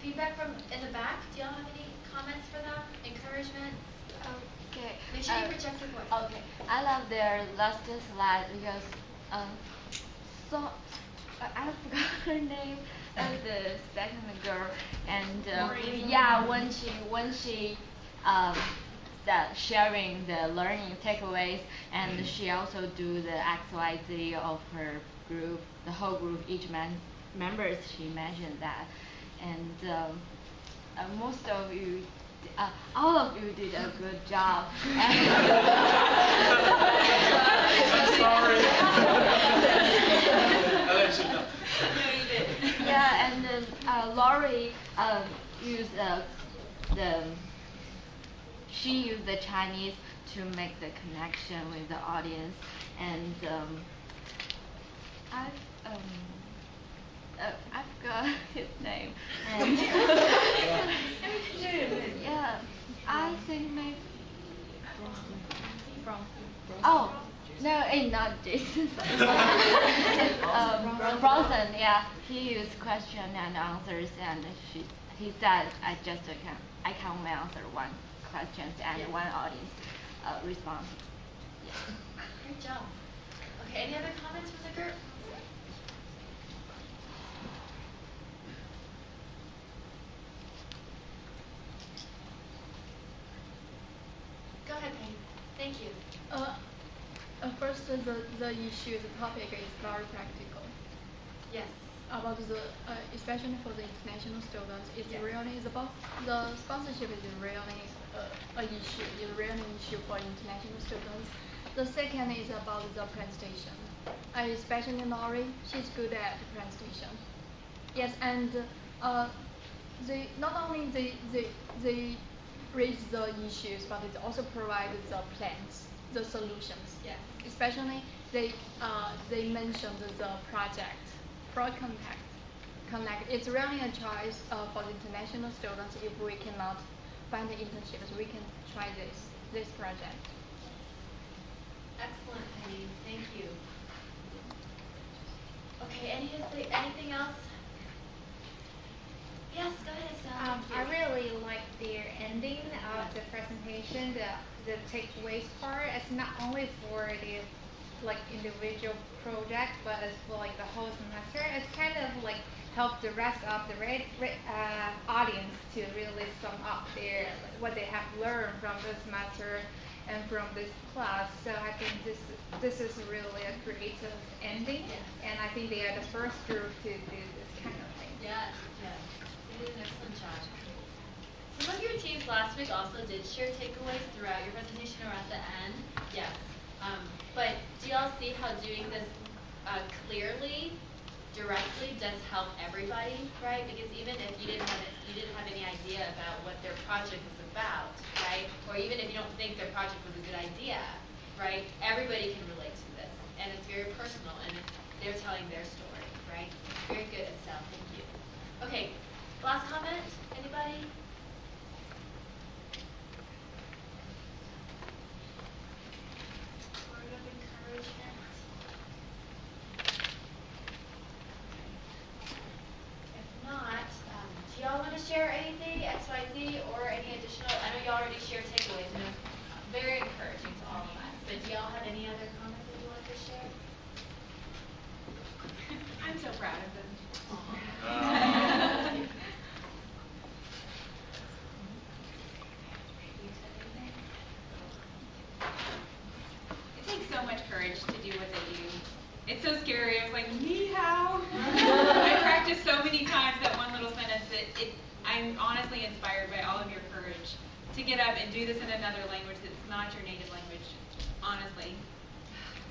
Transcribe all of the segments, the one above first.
feedback from in the back. Do y'all have any comments for them? Encouragement? Okay. Make sure you project your voice. Okay. I love their last slide because so I forgot her name. The second girl, and yeah, when she that sharing the learning takeaways, and she also do the XYZ of her group, the whole group, each members. She mentioned that, and most of you. All of you did a good job. Sorry. Yeah, and then Lori used she used the Chinese to make the connection with the audience, and I I forgot his name. And yeah, I think maybe. Oh, no, it's not Jason. Bronson, yeah, he used question and answers, and he said I can only answer one question and one audience response. Yeah. Great job. Okay, any other comments from the group? Go ahead, Peggy. Thank you. First, the issue, the topic is very practical. Yes. About especially for the international students, it's yes. really is about the sponsorship is really an issue. It's really an issue for international students. The second is about the presentation. Especially Lori, she's good at the presentation. Yes, and they not only they raise the issues, but it also provide the plans, the solutions. Yes. Especially they mentioned the project, Connect. It's really a choice for the international students. If we cannot find the internships, we can try this project. Excellent, Penny. Thank you. Okay, anything else? Yes, go ahead, Estelle. I really like their ending of the presentation, the takeaways part. It's not only for the individual project, but it's for the whole semester. It's kind of help the rest of the audience to really sum up what they have learned from this semester and from this class. So I think this is really a creative ending, and I think they are the first group to do this kind of thing. Yes. You did an excellent job. Some of your teams last week also did share takeaways throughout your presentation or at the end. Yes. But do y'all see how doing this clearly, directly does help everybody, right? Because even if you didn't have any idea about what their project was about, right? Or even if you don't think their project was a good idea, right? Everybody can relate to this, and it's very personal, and they're telling their story, right? Very good, Estelle. Thank you. Okay. Last comment? Anybody? Word of encouragement? If not, do y'all want to share anything, XYZ, or any additional? I know y'all already shared takeaways, and it was very encouraging to all of us. But do y'all have any other comments that you want to share? I'm so proud of them. It takes so much courage to do what they do. It's so scary. I was like, ni hao. I practiced so many times that one little sentence that I'm honestly inspired by all of your courage to get up and do this in another language that's not your native language. Honestly,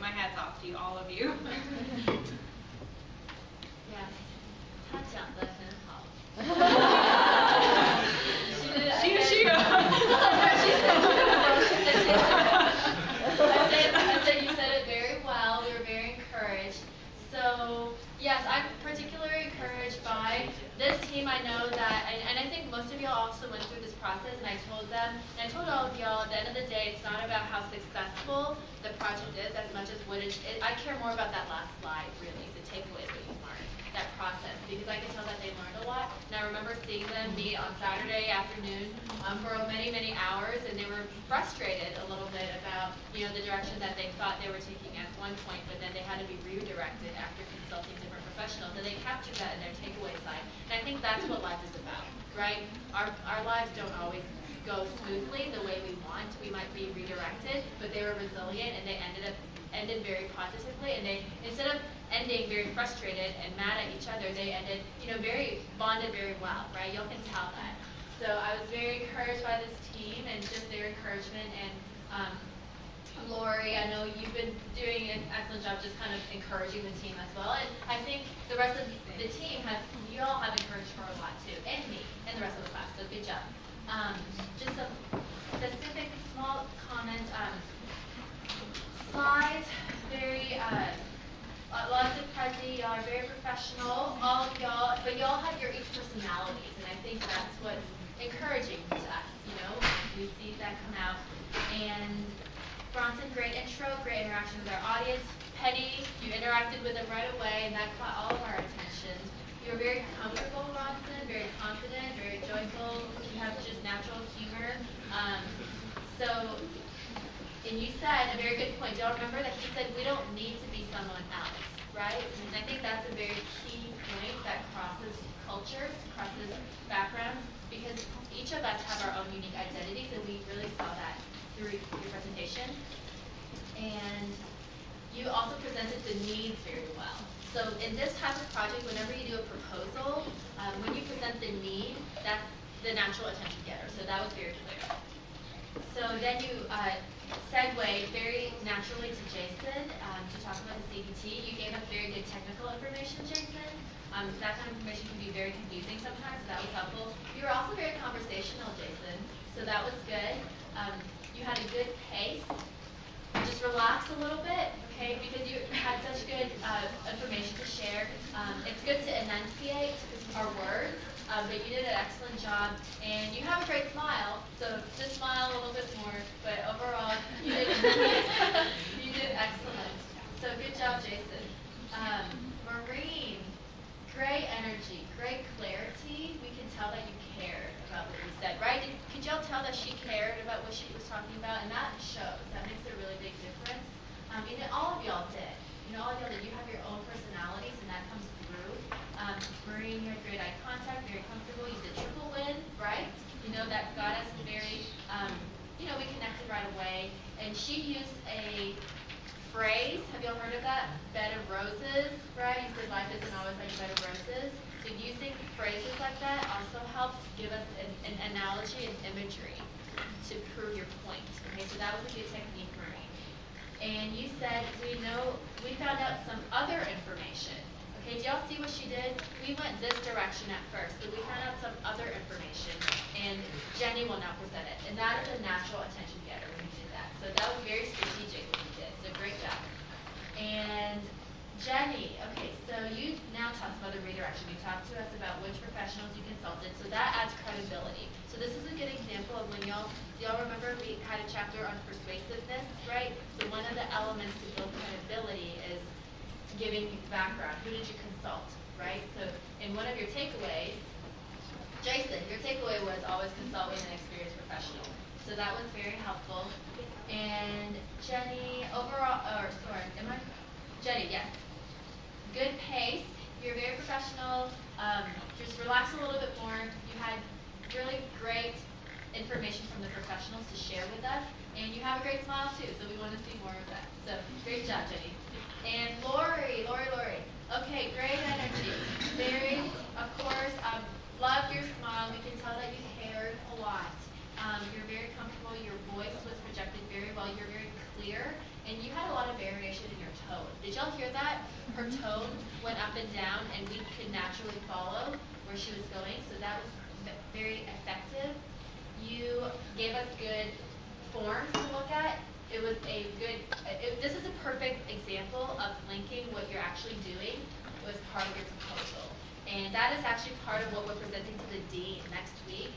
my hat's off to you, all of you. Yes. 他讲得很好。I said you said it very well. We were very encouraged. So yes, I'm particularly encouraged by this team. I know that, and I think most of y'all also went through this process. And I told them, and I told all of y'all, at the end of the day, it's not about how successful the project is as much as what it is. I care more about that last slide, really, the takeaways that you learned. that process, because I could tell that they learned a lot. And I remember seeing them meet on Saturday afternoon for many, many hours, and they were frustrated a little bit about, you know, the direction that they thought they were taking at one point, but then they had to be redirected after consulting different professionals, and they captured that in their takeaway side. And I think that's what life is about, right? Our lives don't always go smoothly the way we want. We might be redirected, but they were resilient, and they ended very positively, and they, instead of ending very frustrated and mad at each other, they ended, you know, bonded very well, right? You can tell that. So I was very encouraged by this team and just their encouragement. And Lori, I know you've been doing an excellent job just kind of encouraging the team as well. And I think the rest of the team you all have encouraged her a lot too, and me, and the rest of the class, so good job. Just some specific small comments. Slides, very, lots of prezi, y'all are very professional, all of y'all, but y'all have your each personalities, and I think that's what's encouraging to us, you know, we see that come out. And Bronson, great intro, great interaction with our audience. Penny, you interacted with them right away, and that caught all of our attention. You were very comfortable, Bronson, very confident, very joyful, you have just natural humor. And you said a very good point. Y'all remember that he said we don't need to be someone else, right? And I think that's a very key point that crosses cultures, crosses backgrounds, because each of us have our own unique identities, and we really saw that through your presentation. And you also presented the needs very well. So in this type of project, whenever you do a proposal, when you present the need, that's the natural attention getter. So that was very clear. So then you segued very naturally to Jason to talk about the CBT. You gave us very good technical information, Jason. That kind of information can be very confusing sometimes, so that was helpful. You were also very conversational, Jason, so that was good. You had a good pace. Just relax a little bit, okay, because you had such good information to share. It's good to enunciate our words, but you did an excellent job, and you have a great smile, so just smile a little bit more, but overall, you did excellent. So good job, Jason. Maureen, great energy, great clarity. We can tell that you cared about what you said, right? Could y'all tell that she cared about what she was talking about? And that shows. That makes a really big difference. And all of y'all did. You know, all of y'all did. You have your own personalities, and that comes through. Maureen, you had great eye contact, very comfortable. You did triple win, right? You know, that got us very, you know, we connected right away. And she used a phrase. Have y'all heard of that? Bed of roses, right? You said life isn't always like a bed of roses. So using phrases like that also helps give us an analogy and imagery to prove your point. Okay, so that was a good technique, Maureen. And you said, we found out some other information. Okay, do y'all see what she did? We went this direction at first, but we found out some other information, and Jenny will now present it. And that is a natural attention getter when you did that. So that was very strategic what you did, so great job. And Jenny, okay, so you now talked about the redirection. You talked to us about which professionals you consulted, so that adds credibility. So this is a good example of when y'all remember we had a chapter on persuasiveness, right? So one of the elements to build credibility is giving background. Who did you consult, right? So in one of your takeaways, Jason, your takeaway was always consult with an experienced professional. So that was very helpful. And Jenny, Jenny, yes. Good pace. You're very professional. Just relax a little bit more. You had really great information from the professionals to share with us. And you have a great smile too, so we want to see more of that. So great job, Jenny. And Lori. Okay, great energy. Very, of course, love your smile. We can tell that you cared a lot. You're very comfortable. Your voice was projected very well. You're very clear. And you had a lot of variation in your tone. Did y'all hear that? Her tone went up and down, and we could naturally follow where she was going. So that was very effective. You gave us good forms to look at. It was a good, this is a perfect example of linking what you're actually doing was part of your proposal. And that is actually part of what we're presenting to the dean next week.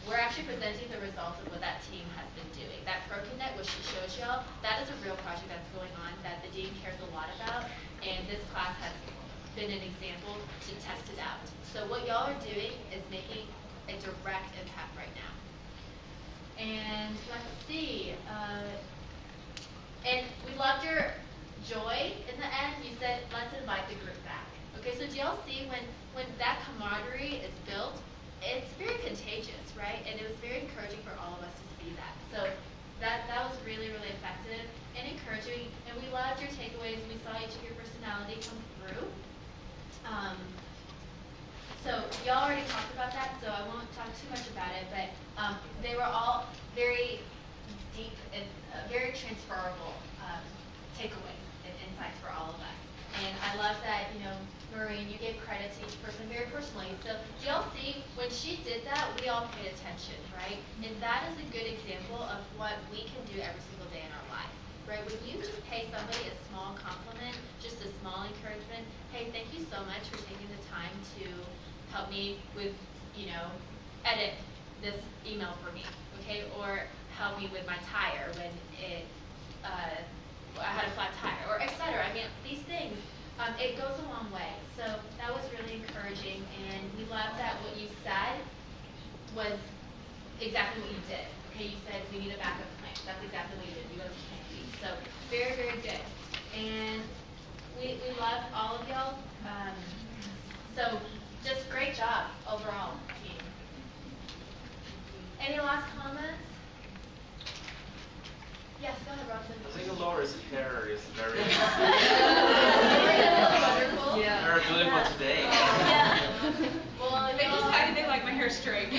We're actually presenting the results of what that team has been doing. That ProConnect, which she shows y'all, that is a real project that's going on that the dean cares a lot about. And this class has been an example to test it out. So what y'all are doing is making a direct impact right now. And let's see, and we loved your joy in the end. You said, let's invite the group back. Okay, so do y'all see when that camaraderie is built, it's very contagious, right? And it was very encouraging for all of us to see that. So that was really, really effective and encouraging. And we loved your takeaways. We saw each of your personality come through. So y'all already talked about that, so I won't talk too much about it, but they were all very deep and very transferable takeaways and insights for all of us. And I love that, Maureen, you gave credit to each person very personally. So do y'all see, when she did that, we all paid attention, right? And that is a good example of what we can do every single day in our life, right? When you just pay somebody a small compliment, just a small encouragement, hey, thank you so much for taking the time to help me with, edit this email for me, okay? Or help me with my tire when I had a flat tire, or et cetera. I mean, these things, it goes a long way. So that was really encouraging, and we love that what you said was exactly what you did. Okay, you said we need a backup plan. That's exactly what you did. You go to plan B. So very, very good. And we love all of y'all. So just great job overall, team. Any last comments? Yes, go ahead, Robin. I think Laura's hair is very, Wonderful. very beautiful today. Well, They decided they like my hair straight.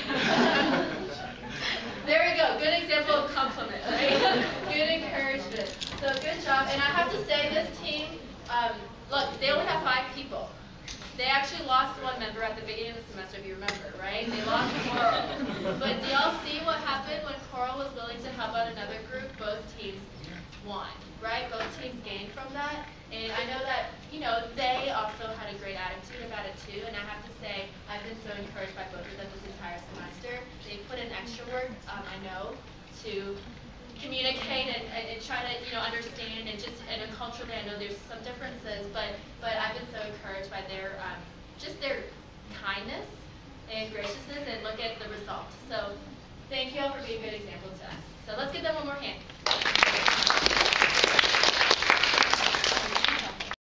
There you go. Good example of compliment, right? Good encouragement. So good job. And I have to say, this team, look, they only have 5 people. They actually lost one member at the beginning of the semester, if you remember, right? They lost Coral. But do y'all see what happened when Coral was willing to help out another group? Both teams won, right? Both teams gained from that. And I know that, they also had a great attitude about it too. And I have to say, I've been so encouraged by both of them this entire semester. They put in extra work, I know, to communicate and try to understand, and culturally I know there's some differences, but I've been so encouraged by their just their kindness and graciousness, and look at the results. So thank you all for being a good example to us. So let's give them one more hand.